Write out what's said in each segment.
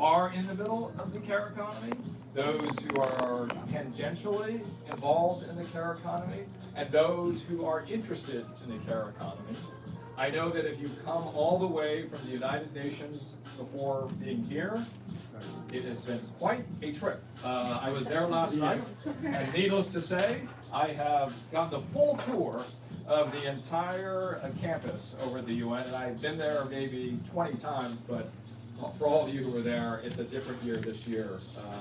are in the middle of the care economy, those who are tangentially involved in the care economy, and those who are interested in the care economy. I know that if you've come all the way from the United Nations before being here, it has been quite a trip. I was there last night, and needless to say, I have gotten the full tour of the entire campus over at the UN, and I've been there maybe 20 times, but for all of you who were there, it's a different year this year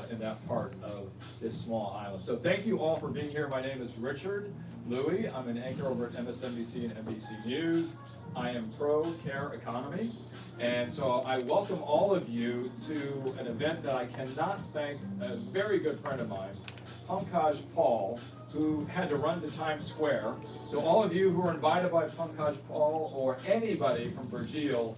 in that part of this small island. So thank you all for being here. My name is Richard Louie. I'm an anchor over at MSNBC and NBC News. I am pro-care economy. And so I welcome all of you to an event that I cannot thank a very good friend of mine, Pankaj Paul, who had to run to Times Square. So all of you who are invited by Pankaj Paul or anybody from Burjeel,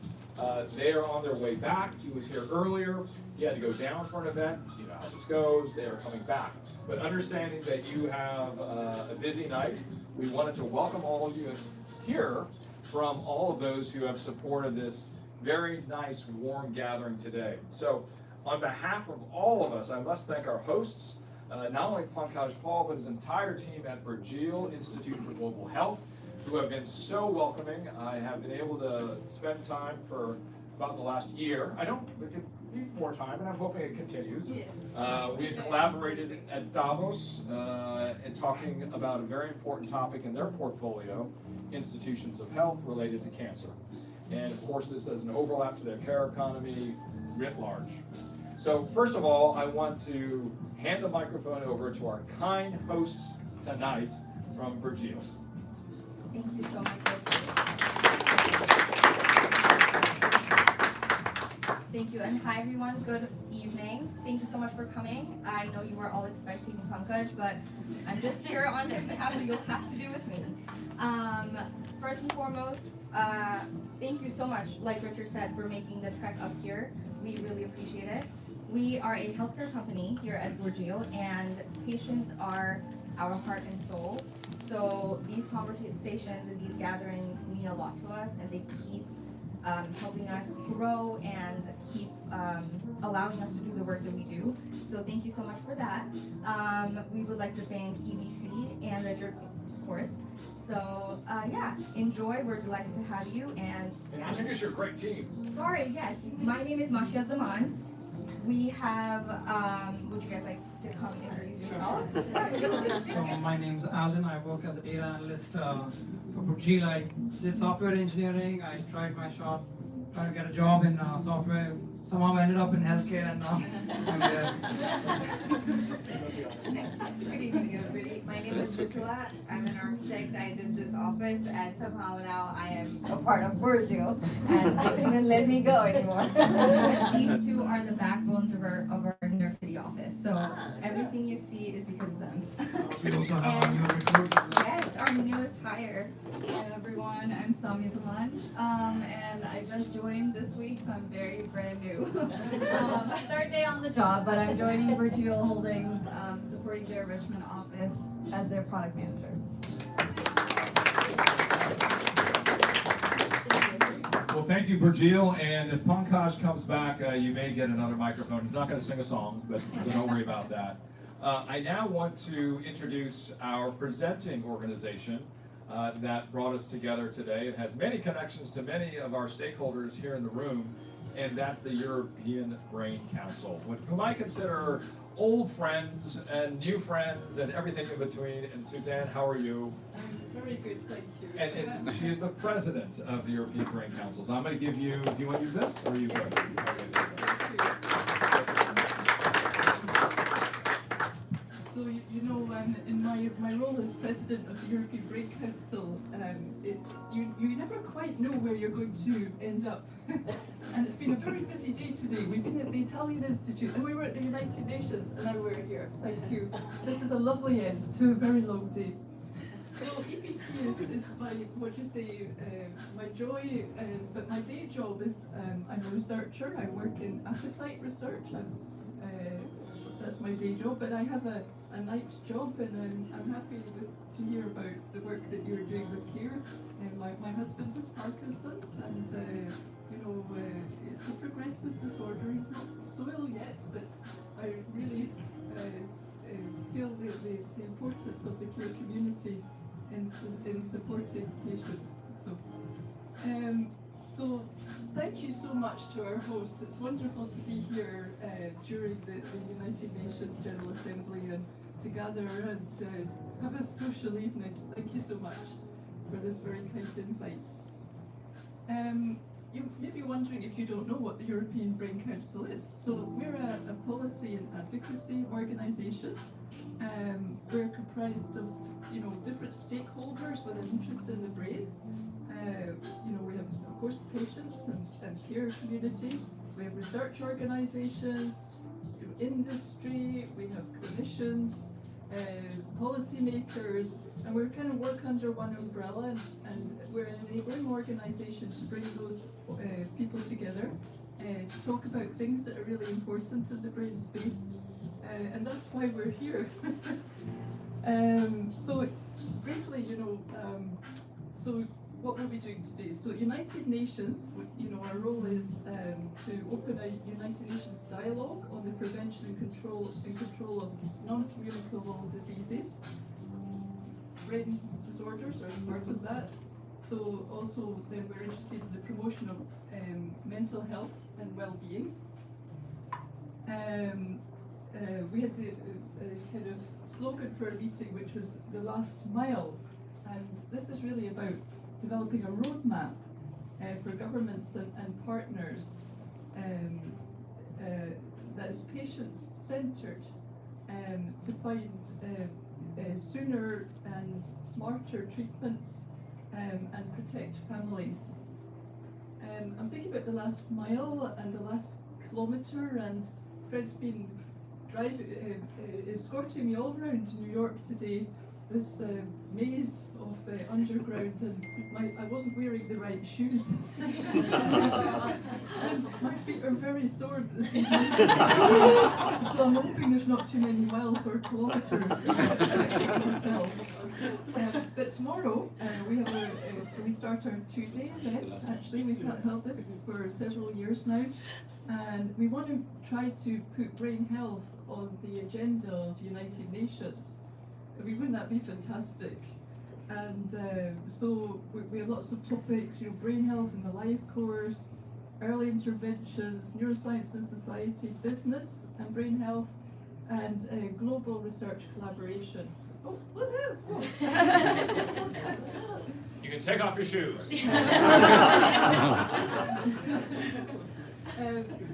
they are on their way back. He was here earlier. He had to go down for an event. You know how this goes. They are coming back. But understanding that you have a busy night, we wanted to welcome all of you and hear from all of those who have supported this very nice, warm gathering today. So on behalf of all of us, I must thank our hosts, not only Pankaj Paul, but his entire team at Burjeel Institute for Global Health, who have been so welcoming. I have been able to spend time for about the last year. I don't, it could be more time, and I'm hoping it continues. We had collaborated at Davos and talking about a very important topic in their portfolio, institutions of health related to cancer. And of course, this has an overlap to their care economy writ large. So first of all, I want to hand the microphone over to our kind hosts tonight from Burjeel. Thank you so much. Thank you, and hi everyone, good evening. Thank you so much for coming. I know you were all expecting Pankaj, but I'm just here on his behalf, so you'll have to do with me. First and foremost, thank you so much, like Richard said, for making the trek up here. We really appreciate it. We are a healthcare company here at Burjeel, and patients are our heart and soul. So these conversations and these gatherings mean a lot to us, and they keep helping us grow and keep allowing us to do the work that we do. So thank you so much for that. We would like to thank EBC and Richard, of course. So yeah, enjoy. We're delighted to have you. And introduce your great team. Sorry, yes. My name is Mashiat Zaman. We have, would you guys like to come introduce yourselves? So my name's Alden. I work as a data analyst for Burjeel. I did software engineering. I tried my shot trying to get a job in software. Somehow I ended up in healthcare, and now I'm there. Good evening, everybody. My name is Nicola. I'm an architect. I did this office, and somehow now I am a part of Burjeel, and they couldn't let me go anymore. These two are the backbones of our New York City office. So everything you see is because of them. We also have our new recruit. Yes, our newest hire. Hi everyone, I'm Sami Zaman, and I just joined this week, so I'm very brand new. Third day on the job, but I'm joining Burjeel Holdings, supporting their Richmond office as their product manager. Well, thank you, Burjeel. And if Pankaj comes back, you may get another microphone. He's not going to sing a song, but so don't worry about that. I now want to introduce our presenting organization that brought us together today. It has many connections to many of our stakeholders here in the room, and that's the European Brain Council, whom I consider old friends and new friends and everything in between. And Suzanne, how are you? I'm very good, thank you. And she is the president of the European Brain Council. So I'm going to give you, do you want to use this? Or are you good? So, you know, in my role as president of the European Brain Council, you never quite know where you're going to end up. And it's been a very busy day today. We've been at the Italian Institute, and we were at the United Nations, and now we're here. Thank you. This is a lovely end to a very long day. So EBC is my, what you say, my joy, but my day job is I'm a researcher. I work in appetite research. That's my day job, but I have a night job, and I'm happy to hear about the work that you're doing with CARE. My husband has Parkinson's, and you know, it's a progressive disorder. He's not so ill but I really feel the importance of the care community in supporting patients. So thank you so much to our hosts. It's wonderful to be here during the United Nations General Assembly and to gather and have a social evening. Thank you so much for this very kind invite. You may be wondering if you don't know what the European Brain Council is. So we're a policy and advocacy organisation. We're comprised of different stakeholders with an interest in the brain. We have, of course, patients and care community. We have research organisations, industry, we have clinicians, policymakers, and we're kind of work under one umbrella, and we're an enabling organisation to bring those people together to talk about things that are really important in the brain space, and that's why we're here. So briefly, so what we'll be doing today. So United Nations, our role is to open a United Nations dialogue on the prevention and control of non-communicable diseases. Brain disorders are part of that. So also then we're interested in the promotion of mental health and well-being. We had the kind of slogan for our meeting, which was the last mile, and this is really about developing a roadmap for governments and partners that is patient-centred to find sooner and smarter treatments and protect families. I'm thinking about the last mile and the last kilometre, and Fred's been escorting me all around New York today, this maze of underground, and I wasn't wearing the right shoes. And my feet are very sore this evening. So I'm hoping there's not too many miles or kilometres to the hotel. But tomorrow we start our 2-day event. Actually, we've held this for several years now, and we want to try to put brain health on the agenda of United Nations. Wouldn't that be fantastic? And so we have lots of topics, brain health in the life course, early interventions, neuroscience and society, business and brain health, and global research collaboration. Oh, woohoo! You can take off your shoes.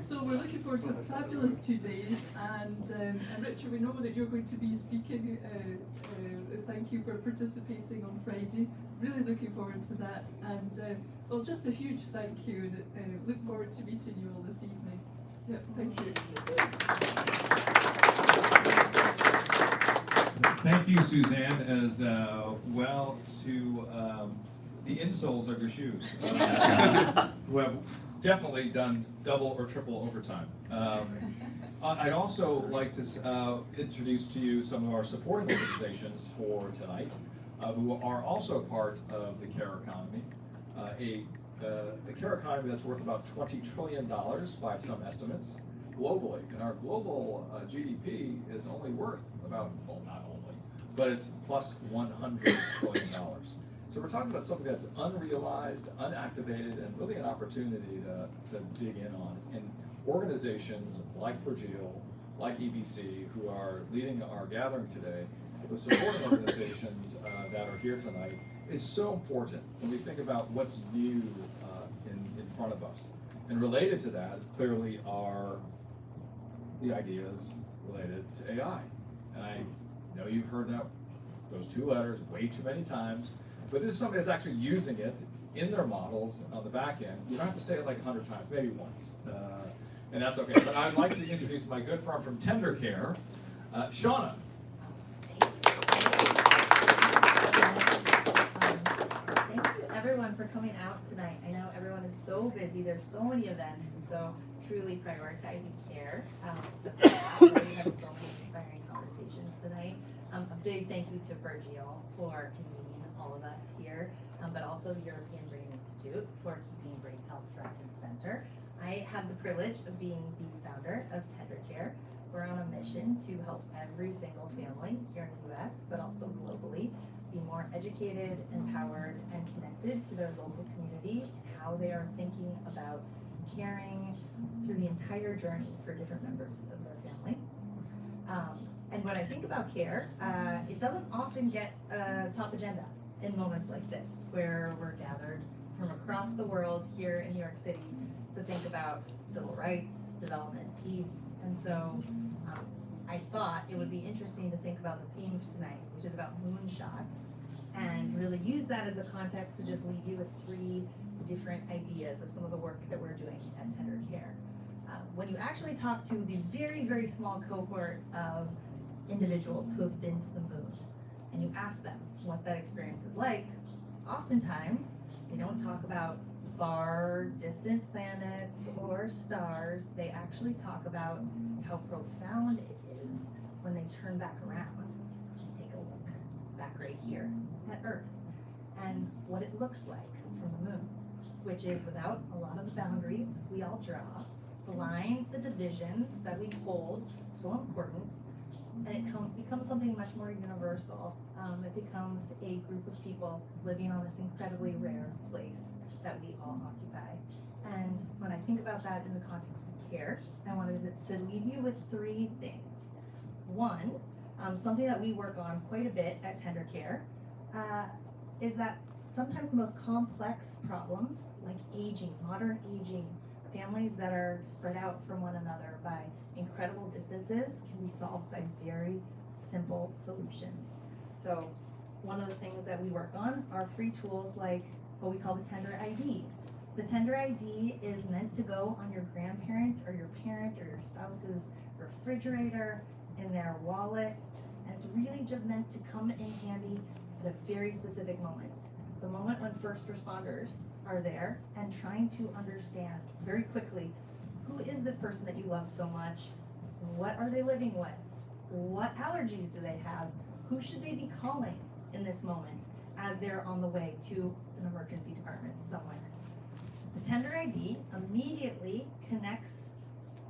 So we're looking forward to fabulous 2 days, and Richard, we know that you're going to be speaking. Thank you for participating on Friday. Really looking forward to that, and well, just a huge thank you, and look forward to meeting you all this evening. Yeah, thank you. Thank you, Suzanne, as well to the insoles of your shoes, who have definitely done double or triple overtime. I'd also like to introduce to you some of our supporting organizations for tonight, who are also part of the care economy. A care economy that's worth about $20 trillion by some estimates globally, and our global GDP is only worth about, well, not only, but it's plus $100 trillion. So we're talking about something that's unrealized, unactivated, and really an opportunity to dig in on. And organizations like Burjeel, like EBC, who are leading our gathering today, the supporting organizations that are here tonight, is so important when we think about what's new in front of us. And related to that, clearly, are the ideas related to AI. And I know you've heard those two letters way too many times, but this is somebody that's actually using it in their models on the back end. You don't have to say it like 100 times, maybe once, and that's okay. But I'd like to introduce my good friend from tendercare, Shauna. Thank you everyone for coming out tonight. I know everyone is so busy, there's so many events, so truly prioritizing care. So we had so many inspiring conversations tonight. A big thank you to Burjeel for convening all of us here, but also the European Brain Institute for keeping brain health front and center. I have the privilege of being the founder of tendercare, mission to help every single family here in the US, but also globally, be more educated, empowered, and connected to their local community and how they are thinking about caring through the entire journey for different members of their family. And when I think about care, it doesn't often get top agenda in moments like this, where we're gathered from across the world here in New York City to think about civil rights, development, peace. And so I thought it would be interesting to think about the theme of tonight, which is about moonshots, and really use that as a context to just leave you with 3 different ideas of some of the work that we're doing at tendercare. When you actually talk to the very, very small cohort of individuals who have been to the moon, and you ask them what that experience is like, oftentimes they don't talk about far distant planets or stars. They actually talk about how profound it is when they turn back around and take a look back right here at Earth and what it looks like from the moon, which is without a lot of the boundaries we all draw, the lines, the divisions that we hold so important, and it becomes something much more universal. It becomes a group of people living on this incredibly rare place that we all occupy. And when I think about that in the context of care, I wanted to leave you with 3 things. One, something that we work on quite a bit at tendercare, is that sometimes the most complex problems, like aging, modern aging, families that are spread out from one another by incredible distances, can be solved by very simple solutions. So one of the things that we work on are free tools like what we call the Tender ID. The Tender ID is meant to go on your grandparent or your parent or your spouse's refrigerator, in their wallet, and it's really just meant to come in handy at a very specific moment. The moment when first responders are there and trying to understand very quickly, who is this person that you love so much? What are they living with? What allergies do they have? Who should they be calling in this moment as they're on the way to an emergency department somewhere? The Tender ID immediately connects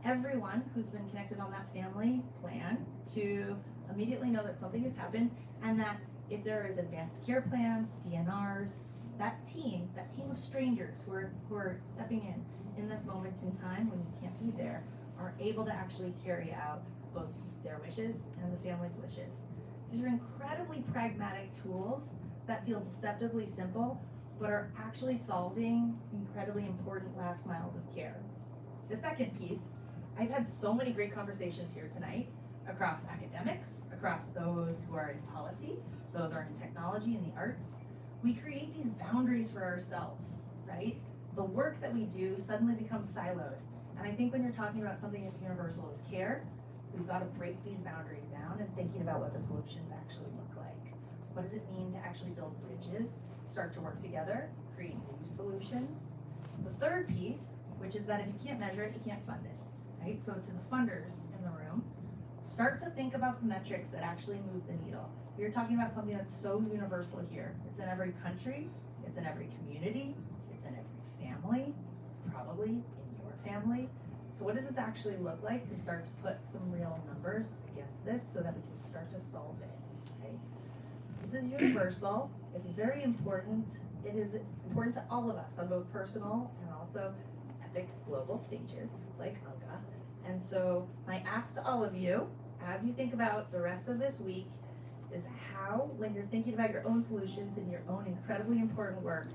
everyone who's been connected on that family plan to immediately know that something has happened, and that if there is advanced care plans, DNRs, that team of strangers who are stepping in this moment in time when you can't be there, are able to actually carry out both their wishes and the family's wishes. These are incredibly pragmatic tools that feel deceptively simple, but are actually solving incredibly important last miles of care. The second piece, I've had so many great conversations here tonight across academics, across those who are in policy, those who are in technology and the arts. We create these boundaries for ourselves, right? The work that we do suddenly becomes siloed. And I think when you're talking about something as universal as care, we've got to break these boundaries down and thinking about what the solutions actually look like. What does it mean to actually build bridges, start to work together, create new solutions? The third piece, which is that if you can't measure it, you can't fund it, right? So to the funders in the room, start to think about the metrics that actually move the needle. We're talking about something that's so universal here. It's in every country, it's in every community, it's in every family, it's probably in your family. So what does this actually look like to start to put some real numbers against this so that we can start to solve it, okay? This is universal, it's very important. It is important to all of us on both personal and also epic global stages like UNGA. And so my ask to all of you, as you think about the rest of this week, is how, when you're thinking about your own solutions and your own incredibly important work,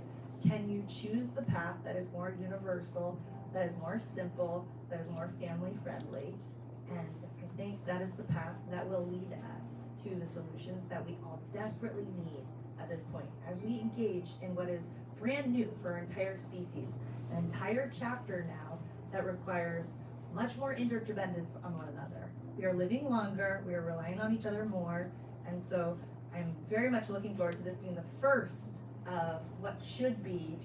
can you choose the path that is more universal, that is more simple, that is more family friendly? And I think that is the path that will lead us to the solutions that we all desperately need at this point, as we engage in what is brand new for our entire species, an entire chapter now that requires much more interdependence on one another. We are living longer, we are relying on each other more, and so I'm very much looking forward to this being the first of what should be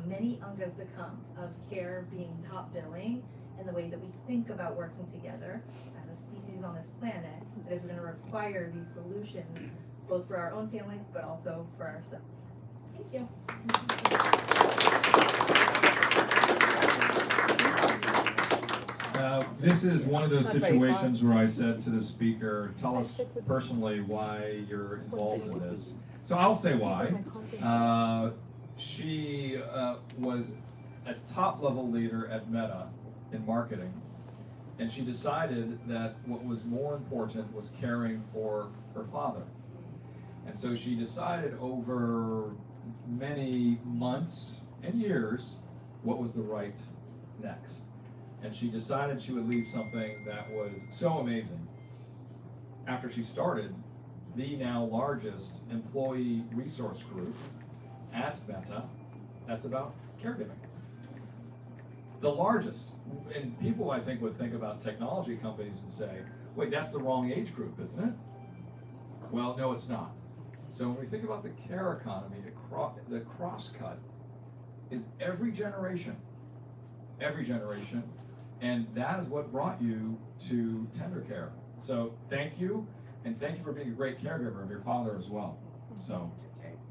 many UNGAs to come, of care being top billing in the way that we think about working together as a species on this planet that is going to require these solutions both for our own families but also for ourselves. Thank you. This is one of those situations where I said to the speaker, tell us personally why you're involved in this. So I'll say why. She was a top-level leader at Meta in marketing, and she decided that what was more important was caring for her father. And so she decided over many months and years what was the right next. And she decided she would leave something that was so amazing. After she started the now largest employee resource group at Meta, that's about caregiving. The largest. And people, I think, would think about technology companies and say, wait, that's the wrong age group, isn't it? Well, no, it's not. So when we think about the care economy, the cross-cut is every generation, and that is what brought you to tendercare. So thank you, and thank you for being a great caregiver of your father as well. So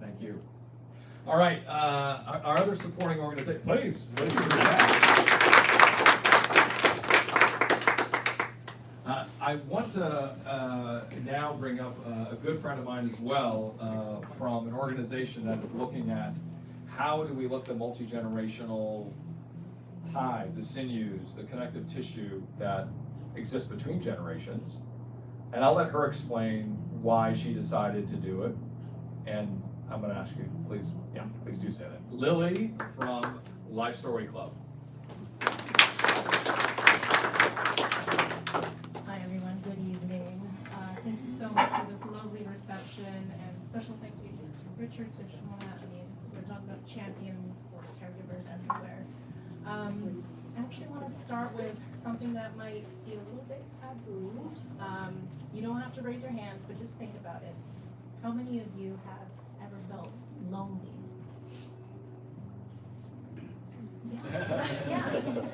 thank you. All right, our other supporting organization, please do that. I want to now bring up a good friend of mine as well from an organization that is looking at how do we look at the multi-generational ties, the sinews, the connective tissue that exists between generations. And I'll let her explain why she decided to do it. And I'm going to ask you, please do say that. Lily from Life Story Club. Hi everyone, good evening. Thank you so much for this lovely reception, and special thank you to Richard Switchmona. I mean, we're talking about champions for caregivers everywhere. I actually want to start with something that might be a little bit taboo. You don't have to raise your hands, but just think about it. How many of you have ever felt lonely? Yeah.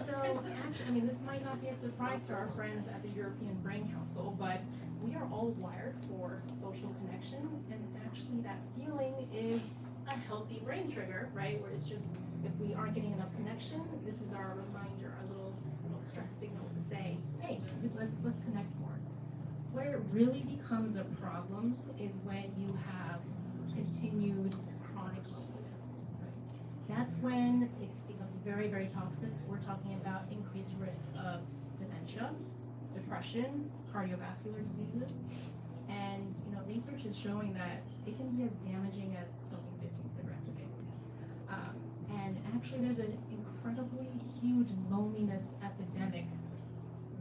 So actually, I mean, this might not be a surprise to our friends at the European Brain Council, but we are all wired for social connection, and actually that feeling is a healthy brain trigger, right? Where it's just, if we aren't getting enough connection, this is our reminder, our little stress signal to say, hey, let's connect more. Where it really becomes a problem is when you have continued chronic loneliness. That's when it becomes very, very toxic. We're talking about increased risk of dementia, depression, cardiovascular diseases, and research is showing that it can be as damaging as smoking 15 cigarettes a day. And actually, there's an incredibly huge loneliness epidemic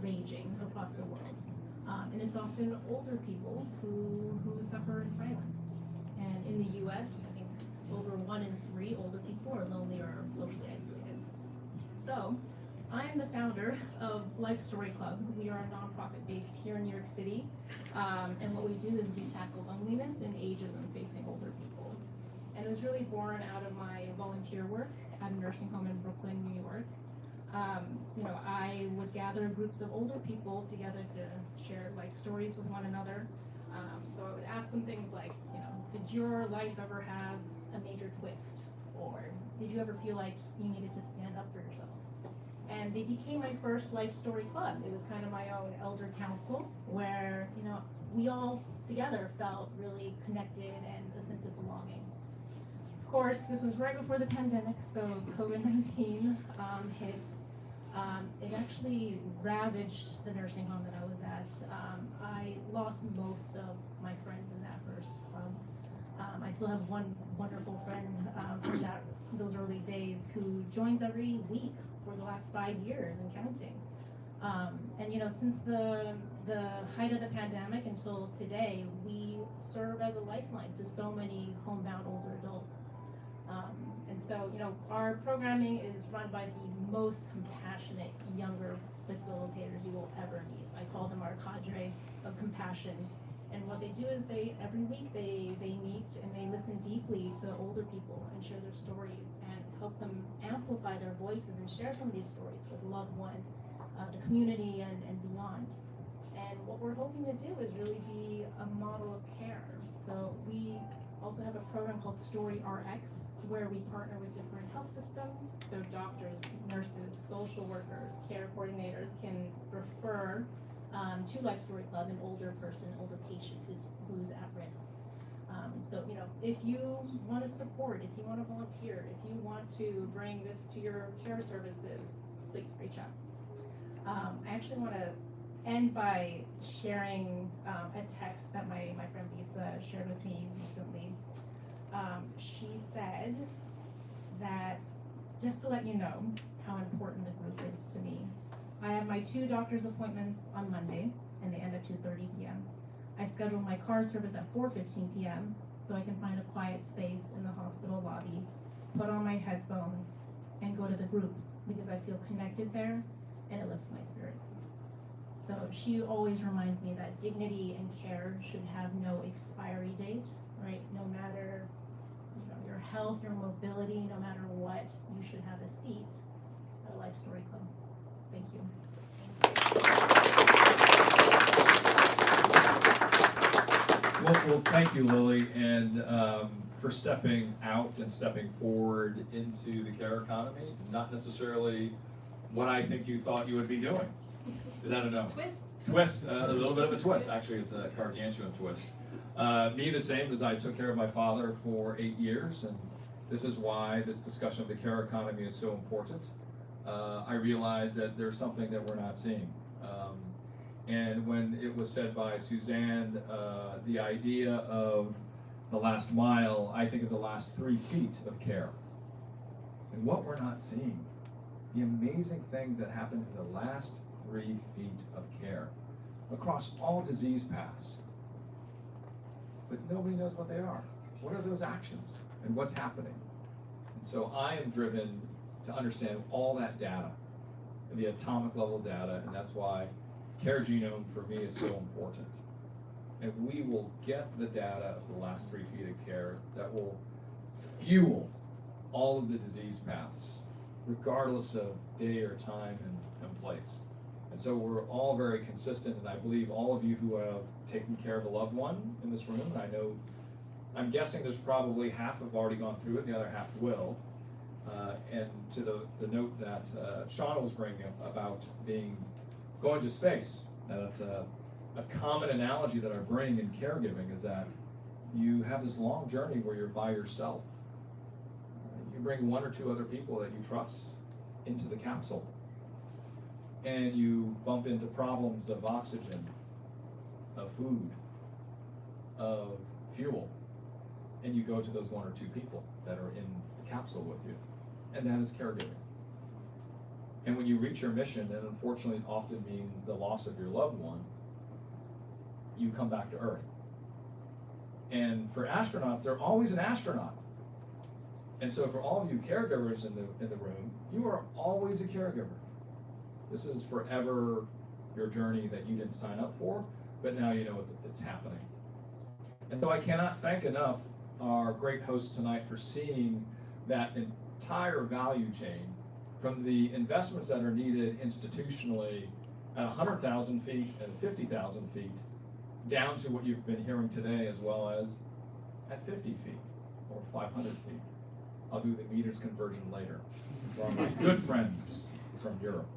raging across the world, and it's often older people who suffer in silence. And in the U.S., I think over 1 in 3 older people are lonely or socially isolated. So, I am the founder of Life Story Club. We are a nonprofit based here in New York City, and what we do is we tackle loneliness and ageism facing older people. And it was really born out of my volunteer work at a nursing home in Brooklyn, New York. I would gather groups of older people together to share life stories with one another. So I would ask them things like, did your life ever have a major twist? Or did you ever feel like you needed to stand up for yourself? And they became my first Life Story Club. It was kind of my own elder council where, we all together felt really connected and a sense of belonging. Of course, this was right before the pandemic, so COVID-19 hit. It actually ravaged the nursing home that I was at. I lost most of my friends in that first club. I still have one wonderful friend from those early days who joins every week for the last 5 years and counting. And since the height of the pandemic until today, we serve as a lifeline to so many homebound older adults. And so, our programming is run by the most compassionate younger facilitators you will ever meet. I call them our cadre of compassion. And what they do is every week they meet and they listen deeply to older people and share their stories and help them amplify their voices and share some of these stories with loved ones, the community and beyond. And what we're hoping to do is really be a model of care. So we also have a program called Story RX, where we partner with different health systems. So doctors, nurses, social workers, care coordinators can refer to Life Story Club an older person, older patient who's at risk. So, you know, if you want to support, if you want to volunteer, if you want to bring this to your care services, please reach out. I actually want to end by sharing a text that my friend Lisa shared with me recently. She said that, just to let you know how important the group is to me, I have my 2 doctor's appointments on Monday, and they end at 2:30 p.m. I scheduled my car service at 4:15 p.m. so I can find a quiet space in the hospital lobby, put on my headphones, and go to the group because I feel connected there and it lifts my spirits. So she always reminds me that dignity and care should have no expiry date, right? No matter, you know, your health, your mobility, no matter what, you should have a seat at a Life Story Club. Thank you. Well, thank you, Lily, and for stepping out and stepping forward into the care economy. Not necessarily what I think you thought you would be doing. Is that a no? Twist, a little bit of a twist. Actually, it's a gargantuan twist. Me, the same, as I took care of my father for 8 years, and this is why this discussion of the care economy is so important. I realized that there's something that we're not seeing. And when it was said by Suzanne, the idea of the last mile, I think of the last 3 feet of care. And what we're not seeing, the amazing things that happen in the last 3 feet of care across all disease paths. But nobody knows what they are. What are those actions and what's happening? And so I am driven to understand all that data, the atomic level data, and that's why CAREGenome for me is so important. And we will get the data of the last 3 feet of care that will fuel all of the disease paths, regardless of day or time and place. And so we're all very consistent, and I believe all of you who have taken care of a loved one in this room, and I'm guessing there's probably half have already gone through it, the other half will. And to the note that Sean was bringing up about going to space. Now that's a common analogy that I bring in caregiving, is that you have this long journey where you're by yourself. You bring 1 or 2 other people that you trust into the capsule, and you bump into problems of oxygen, of food, of fuel, and you go to those 1 or 2 people that are in the capsule with you, and that is caregiving. And when you reach your mission, and unfortunately it often means the loss of your loved one, you come back to Earth. And for astronauts, they're always an astronaut. And so for all of you caregivers in the room, you are always a caregiver. This is forever your journey that you didn't sign up for, but now you know it's happening. And so I cannot thank enough our great host tonight for seeing that entire value chain, from the investments that are needed institutionally at 100,000 feet and 50,000 feet, down to what you've been hearing today, as well as at 50 feet or 500 feet. I'll do the meters conversion later for my good friends from Europe.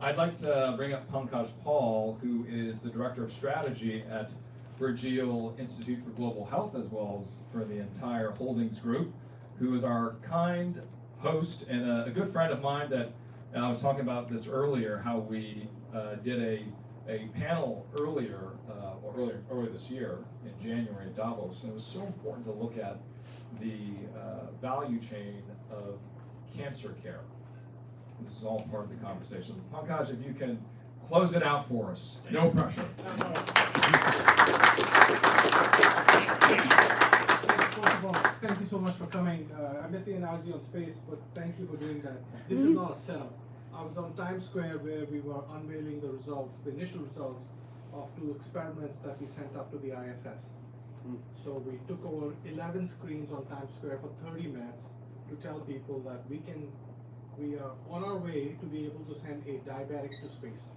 I'd like to bring up Pankaj Paul, who is the Director of Strategy at Burjeel Institute for Global Health, as well as for the entire Holdings Group, who is our kind host and a good friend of mine that I was talking about this earlier, how we did a panel earlier this year in January at Davos, and it was so important to look at the value chain of cancer care. This is all part of the conversation. Pankaj, if you can close it out for us. No pressure. First of all, thank you so much for coming. I missed the analogy on space, but thank you for doing that. This is not a setup. I was on Times Square where we were unveiling the results, the initial results of 2 experiments that we sent up to the ISS. So we took over 11 screens on Times Square for 30 minutes to tell people that we are on our way to be able to send a diabetic to space.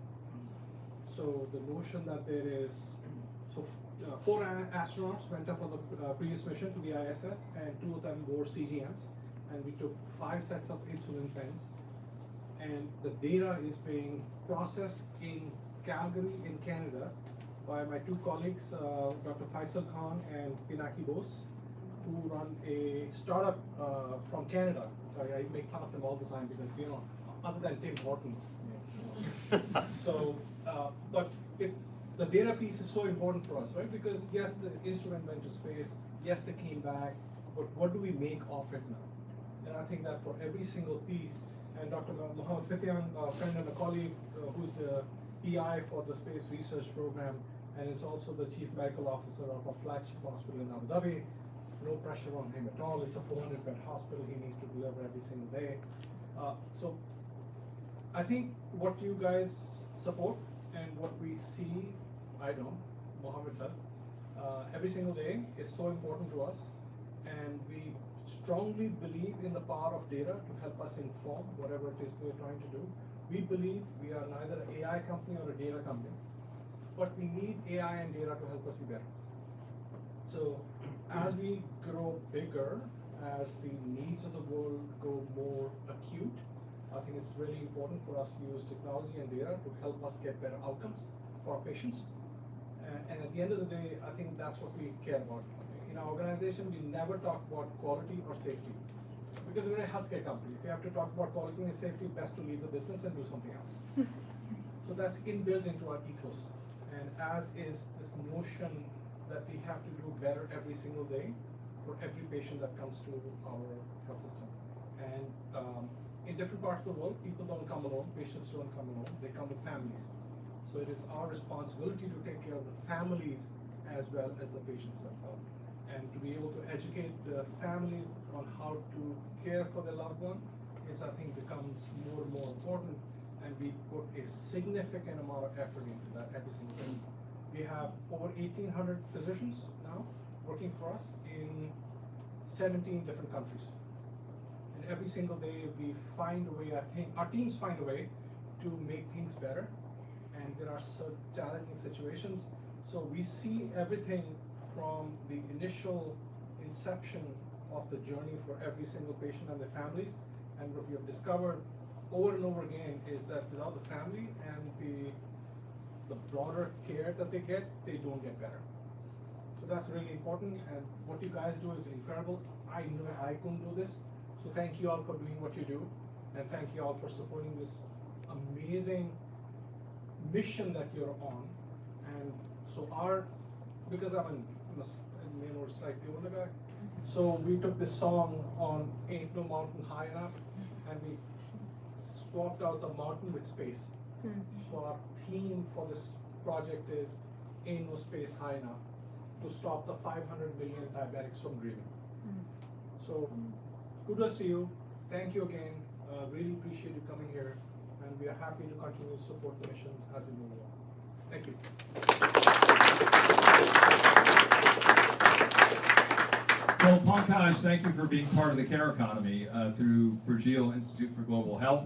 So the notion that there is So 4 astronauts went up on the previous mission to the ISS, and 2 of them wore CGMs, and we took 5 sets of insulin pens, and the data is being processed in Calgary in Canada by my 2 colleagues, Dr. Faisal Khan and Pinaki Bose, who run a startup from Canada. Sorry, I make fun of them all the time because, you know, other than Tim Hortons. So, but the data piece is so important for us, right? Because yes, the instrument went to space, yes, they came back, but what do we make of it now? And I think that for every single piece, and Dr. Mohammed Fitian, a friend and a colleague, who's the PI for the space research program, and is also the chief medical officer of our flagship hospital in Abu Dhabi. No pressure on him at all. It's a 400-bed hospital. He needs to deliver every single day. So I think what you guys support and what we see, I don't, Mohammed does, every single day is so important to us, and we strongly believe in the power of data to help us inform whatever it is we're trying to do. We believe we are neither an AI company or a data company, but we need AI and data to help us be better. So as we grow bigger, as the needs of the world go more acute, I think it's really important for us to use technology and data to help us get better outcomes for our patients. And at the end of the day, I think that's what we care about. In our organization, we never talk about quality or safety, because we're a healthcare company. If you have to talk about quality and safety, best to leave the business and do something else. So that's inbuilt into our ethos. And as is this notion that we have to do better every single day for every patient that comes to our health system. And in different parts of the world, people don't come alone, patients don't come alone, they come with families. So it is our responsibility to take care of the families as well as the patients themselves. And to be able to educate the families on how to care for their loved one is, I think, becomes more and more important. And we put a significant amount of effort into that every single day. We have over 1,800 physicians now working for us in 17 different countries. And every single day we find a way, I think, our teams find a way to make things better. And there are some challenging situations. So we see everything from the initial inception of the journey for every single patient and their families. And what we have discovered over and over again is that without the family and the broader care that they get, they don't get better. So that's really important, and what you guys do is incredible. I know I couldn't do this, so thank you all for doing what you do, and thank you all for supporting this amazing mission that you're on. And so because I'm a main or slightly older guy, so we took this song on Ain't No Mountain High Enough, and we swapped out the mountain with space. So our theme for this project is Ain't No Space High Enough to stop the 500 million diabetics from grieving. So kudos to you. Thank you again. Really appreciate you coming here, and we are happy to continue to support the missions as we move along. Thank you. Well, Pankaj, thank you for being part of the care economy through Burjeel Institute for Global Health.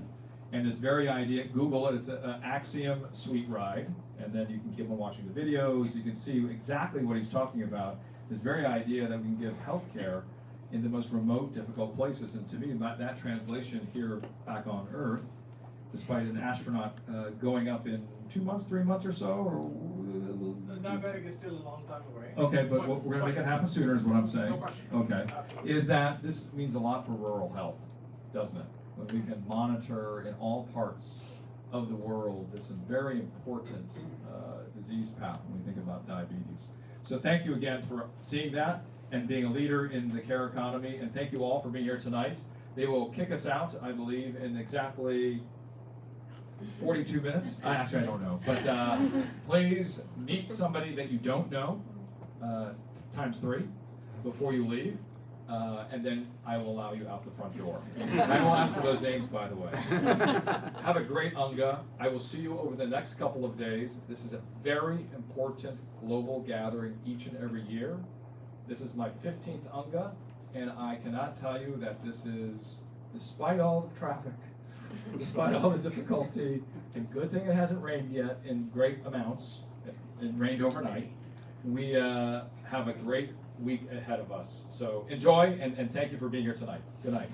And this very idea, Google it, it's an Axiom Suite Ride, and then you can keep on watching the videos, you can see exactly what he's talking about, this very idea that we can give healthcare in the most remote, difficult places. And to me, that translation here back on Earth, despite an astronaut going up in 2 months, 3 months or so, or The diabetic is still a long time away. okay, but we're going to make it happen sooner is what I'm saying. No question. Okay, Absolutely. is that this means a lot for rural health, doesn't it? When we can monitor in all parts of the world this very important disease path when we think about diabetes. So thank you again for seeing that and being a leader in the care economy, and thank you all for being here tonight. They will kick us out, I believe, in exactly 42 minutes. Actually, I don't know, but please meet somebody that you don't know, ×3, before you leave. And then I will allow you out the front door. I will ask for those names, by the way. Have a great Unga. I will see you over the next couple of days. This is a very important global gathering each and every year. This is my 15th Unga, and I cannot tell you that this is, despite all the traffic, despite all the difficulty, and good thing it hasn't rained yet in great amounts. It rained overnight. we have a great week ahead of us. So enjoy, and thank you for being here tonight. Good night.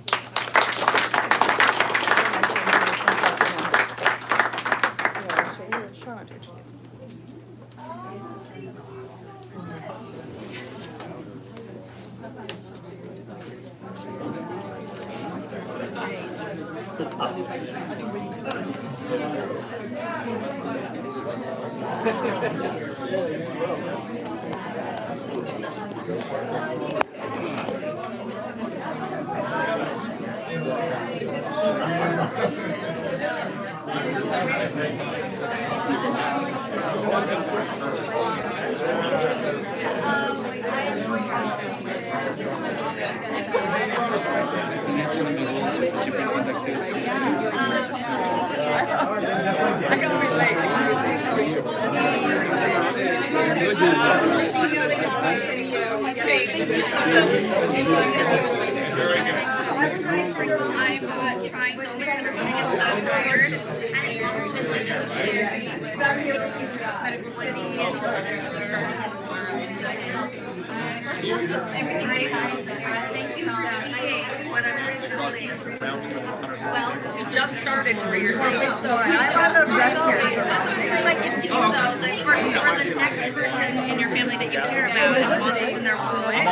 Thank you for seeing what I'm building. Well, we just started 4 years ago, so I have a breast care. Like a team, though, that for the next person in your family that you care about and want this in their whole life. I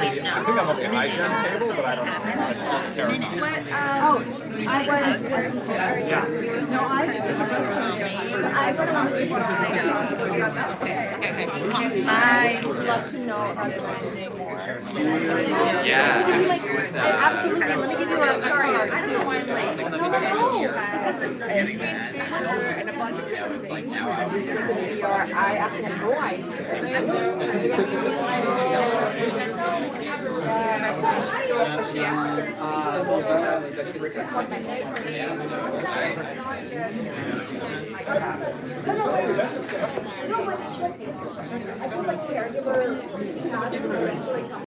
think I'm on the iGen table, but I don't I'd love to know about branding more. Absolutely. Let me give you a sorry. I don't know why I'm late. Because this is and a bunch of it's like now I actually have no I feel like caregivers